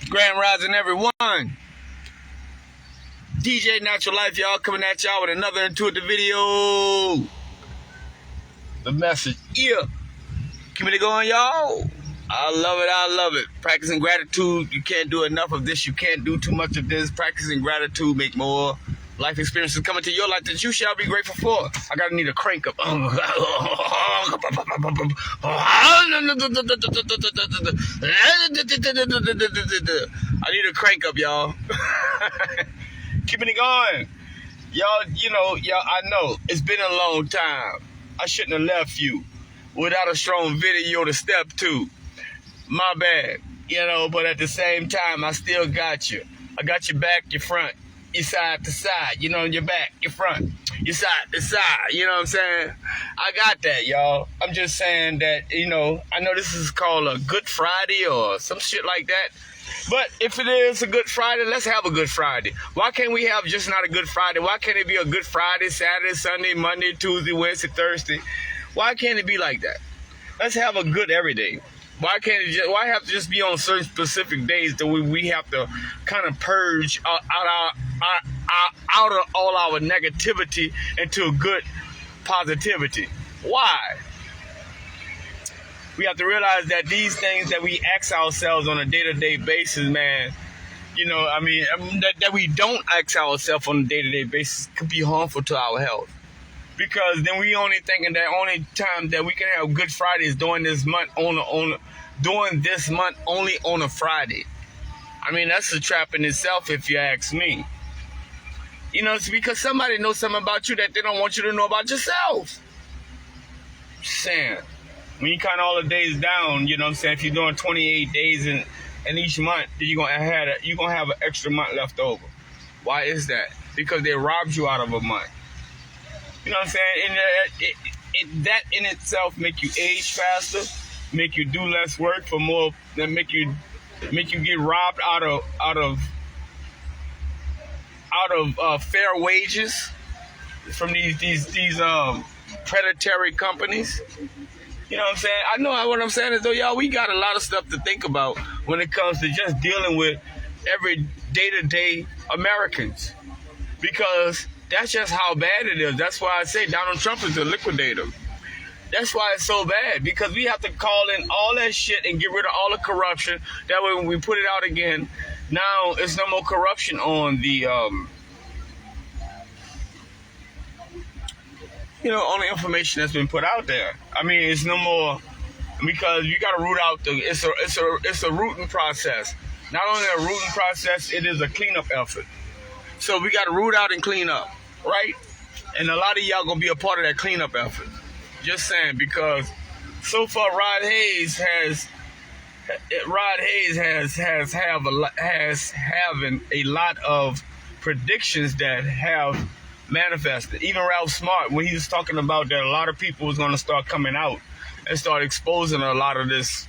Grand Rising, everyone. DJ Natural Life, y'all, coming at y'all with another intuitive video. The message, yeah. Keep it going, y'all. I love it, I love it. Practicing gratitude. You can't do enough of this. You can't do too much of this. Practicing gratitude, make more life experiences coming to your life that you shall be grateful for. I gotta need a crank up. I need a crank up, y'all. Keeping it going. Y'all, I know it's been a long time. I shouldn't have left you without a strong video to step to. My bad, but at the same time, I still got you. I got your back, your front, your side to side, your back, your front, your side to side, you know what I'm saying? I got that, y'all. I'm just saying that, I know this is called a Good Friday or some shit like that. But if it is a Good Friday, let's have a Good Friday. Why can't we have just not a Good Friday? Why can't it be a Good Friday, Saturday, Sunday, Monday, Tuesday, Wednesday, Thursday? Why can't it be like that? Let's have a good every day. Why have to just be on certain specific days that we have to kind of purge out of all our negativity into a good positivity? Why? We have to realize that these things that we ask ourselves on a day-to-day basis, man, that we don't ask ourselves on a day-to-day basis could be harmful to our health. Because then we only thinking that only time that we can have Good Friday is during this month only on a Friday. I mean, that's a trap in itself if you ask me. It's because somebody knows something about you that they don't want you to know about yourself. Just saying. When you count all the days down, if you're doing 28 days in each month, then you're gonna have an extra month left over. Why is that? Because they robbed you out of a month. You know what I'm saying? And that in itself make you age faster, make you do less work for more, than make you get robbed out of fair wages from these predatory companies. You know what I'm saying? I know what I'm saying is though, y'all, we got a lot of stuff to think about when it comes to just dealing with every day-to-day Americans. Because that's just how bad it is. That's why I say Donald Trump is a liquidator. That's why it's so bad. Because we have to call in all that shit and get rid of all the corruption. That way when we put it out again, now it's no more corruption on the on the information that's been put out there. I mean, it's no more, because you got to root out it's a rooting process. Not only a rooting process, it is a cleanup effort. So we got to root out and clean up, right? And a lot of y'all gonna be a part of that cleanup effort. Just saying, because so far Rod Hayes has having a lot of predictions that have manifested. Even Ralph Smart, when he was talking about that a lot of people was going to start coming out and start exposing a lot of this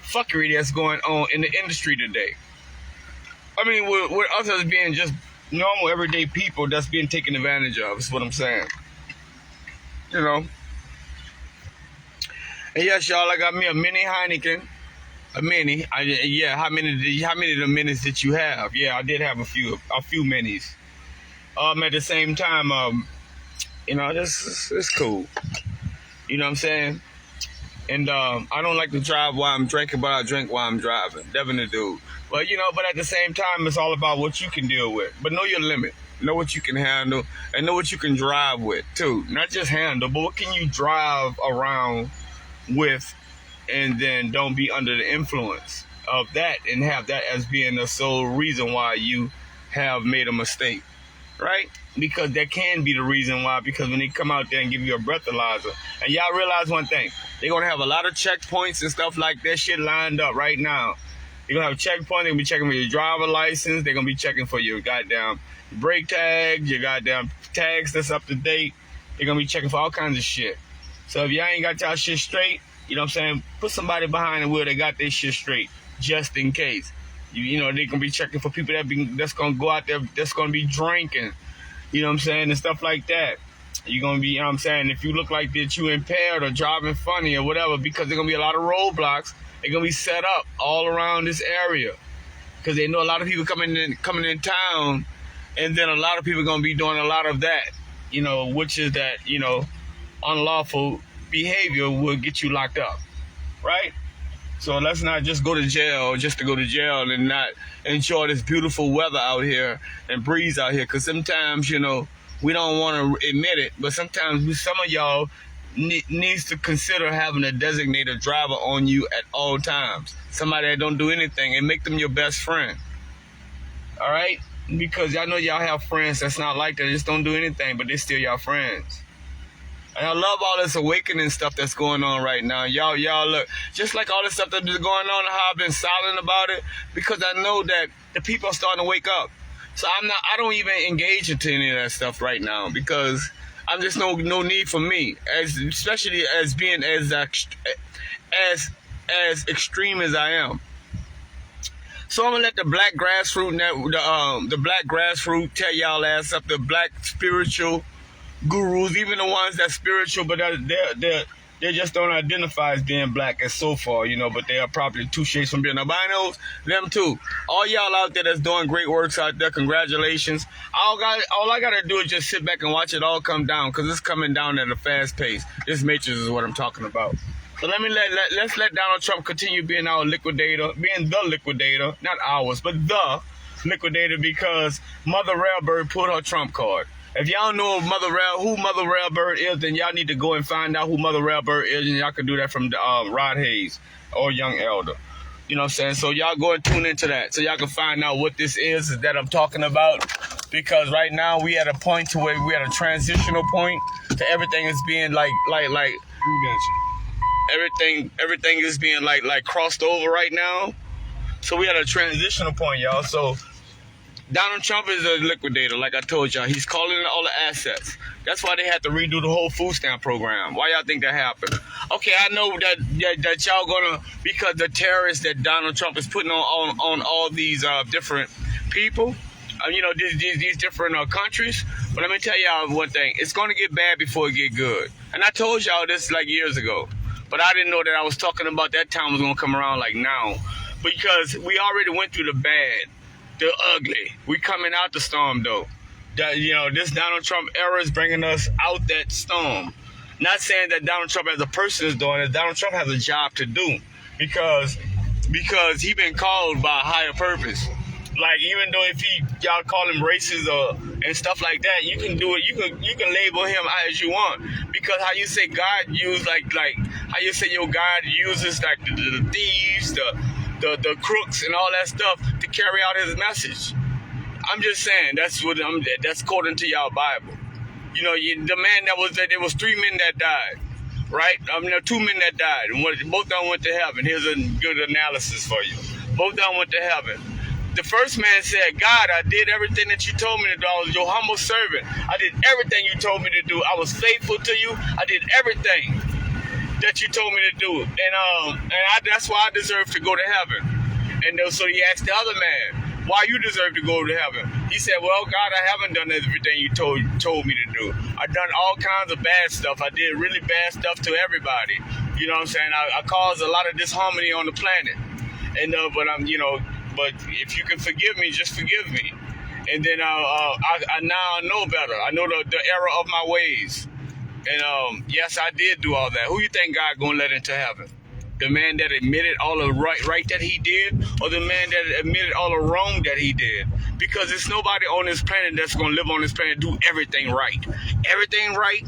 fuckery that's going on in the industry today. I mean, with others being just normal, everyday people that's being taken advantage of, is what I'm saying. And yes, y'all, I got me a mini Heineken. A mini. How many of the minis did you have? Yeah, I did have a few minis. At the same time, this is cool. You know what I'm saying? And I don't like to drive while I'm drinking, but I drink while I'm driving. Definitely do. But but at the same time, it's all about what you can deal with. But know your limit. Know what you can handle, and know what you can drive with too. Not just handle, but what can you drive around with, and then don't be under the influence of that, and have that as being the sole reason why you have made a mistake. Right? Because that can be the reason why. Because when they come out there and give you a breathalyzer, and y'all realize one thing, they're going to have a lot of checkpoints and stuff like that shit lined up right now. They're going to have checkpoints. They're going to be checking for your driver license. They're going to be checking for your goddamn brake tags, your goddamn tags that's up to date. They're going to be checking for all kinds of shit. So if y'all ain't got y'all shit straight, you know what I'm saying, put somebody behind the wheel that got their shit straight, just in case. They're going to be checking for people that's going to go out there, that's going to be drinking, you know what I'm saying, and stuff like that. You're going to be, you know what I'm saying, if you look like that you impaired or driving funny or whatever, because there's going to be a lot of roadblocks. They're going to be set up all around this area. because they know a lot of people coming in town, and then a lot of people gonna be doing a lot of that, which is that unlawful behavior will get you locked up, right? So let's not just go to jail just to go to jail and not enjoy this beautiful weather out here and breeze out here. Because sometimes, we don't want to admit it, but sometimes some of y'all needs to consider having a designated driver on you at all times. Somebody that don't do anything, and make them your best friend. All right? Because I know y'all have friends that's not like that. They just don't do anything, but they're still y'all friends. And I love all this awakening stuff that's going on right now. Y'all look, just like all this stuff that's going on, how I've been silent about it, because I know that the people are starting to wake up. So I don't even engage into any of that stuff right now, because I'm just no need for me, especially as being as extreme as I am. So I'm gonna let the black grassroots tell y'all ass up, the black spiritual gurus, even the ones that's spiritual, but they just don't identify as being black as so far, but they are probably two shades from being albinos. Them too. All y'all out there that's doing great works out there, congratulations. All I gotta do is just sit back and watch it all come down, because it's coming down at a fast pace. This matrix is what I'm talking about. So let's let Donald Trump continue being our liquidator, being the liquidator, not ours, but the liquidator, because Mother Railbird pulled her Trump card. If y'all know who Mother Railbird is, then y'all need to go and find out who Mother Railbird is, and y'all can do that from Rod Hayes or Young Elder. You know what I'm saying? So y'all go and tune into that, so y'all can find out what this is that I'm talking about. Because right now we at a point to where we at a transitional point to everything is being like everything is being like crossed over right now. So we at a transitional point, y'all. So Donald Trump is a liquidator, like I told y'all. He's calling in all the assets. That's why they had to redo the whole food stamp program. Why y'all think that happened? Okay, I know that y'all gonna, because the terrorists that Donald Trump is putting on all these different people, these different countries. But let me tell y'all one thing. It's gonna get bad before it get good. And I told y'all this like years ago. But I didn't know that I was talking about that time was gonna come around like now. Because we already went through the bad, the ugly. We coming out the storm though. This Donald Trump era is bringing us out that storm. Not saying that Donald Trump as a person is doing it. Donald Trump has a job to do, because he been called by a higher purpose. Like, even though if y'all call him racist and stuff like that, you can do it. You can label him as you want, because how you say God used like how you say your God uses like the thieves, the crooks and all that stuff to carry out his message. I'm just saying that's according to y'all Bible. The man there was 3 men that died, right? There were 2 men that died, and both of them went to heaven. Here's a good analysis for you. Both of them went to heaven. The first man said, God, I did everything that you told me to do. I was your humble servant. I did everything you told me to do. I was faithful to you. I did everything that you told me to do. And that's why I deserve to go to heaven. And so he asked the other man, why you deserve to go to heaven? He said, well, God, I haven't done everything you told me to do. I've done all kinds of bad stuff. I did really bad stuff to everybody. You know what I'm saying? I caused a lot of disharmony on the planet. And but if you can forgive me, just forgive me. And then I now know better. I know the error of my ways. And yes, I did do all that. Who you think God gonna let into heaven? The man that admitted all the right that he did, or the man that admitted all the wrong that he did? Because there's nobody on this planet that's gonna live on this planet do everything right. Everything right.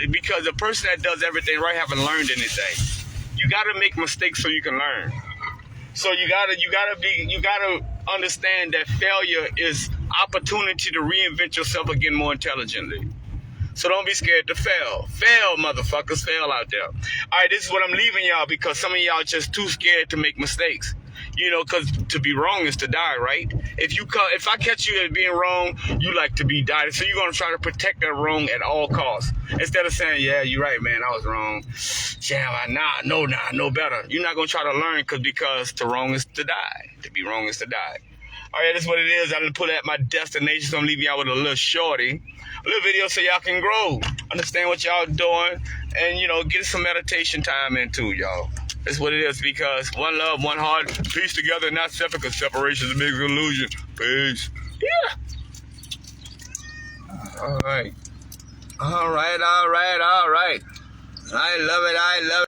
Because the person that does everything right haven't learned anything. You gotta make mistakes so you can learn. So you gotta understand that failure is opportunity to reinvent yourself again more intelligently. So don't be scared to fail. Fail, motherfuckers, fail out there. All right, this is what I'm leaving y'all, because some of y'all just too scared to make mistakes. Because to be wrong is to die, right? If I catch you as being wrong, you like to be died. So you're gonna try to protect that wrong at all costs, instead of saying, "Yeah, you're right, man. I was wrong. Damn, I know better." You're not gonna try to learn because to wrong is to die. To be wrong is to die. All right, that's what it is. I done pull at my destination, so I'm leaving y'all with a little shorty. A little video so y'all can grow, understand what y'all doing, and, you know, get some meditation time into, y'all. That's what it is, because one love, one heart, peace together, not separate, because separation is a big illusion. Peace. Yeah. All right. All right. I love it.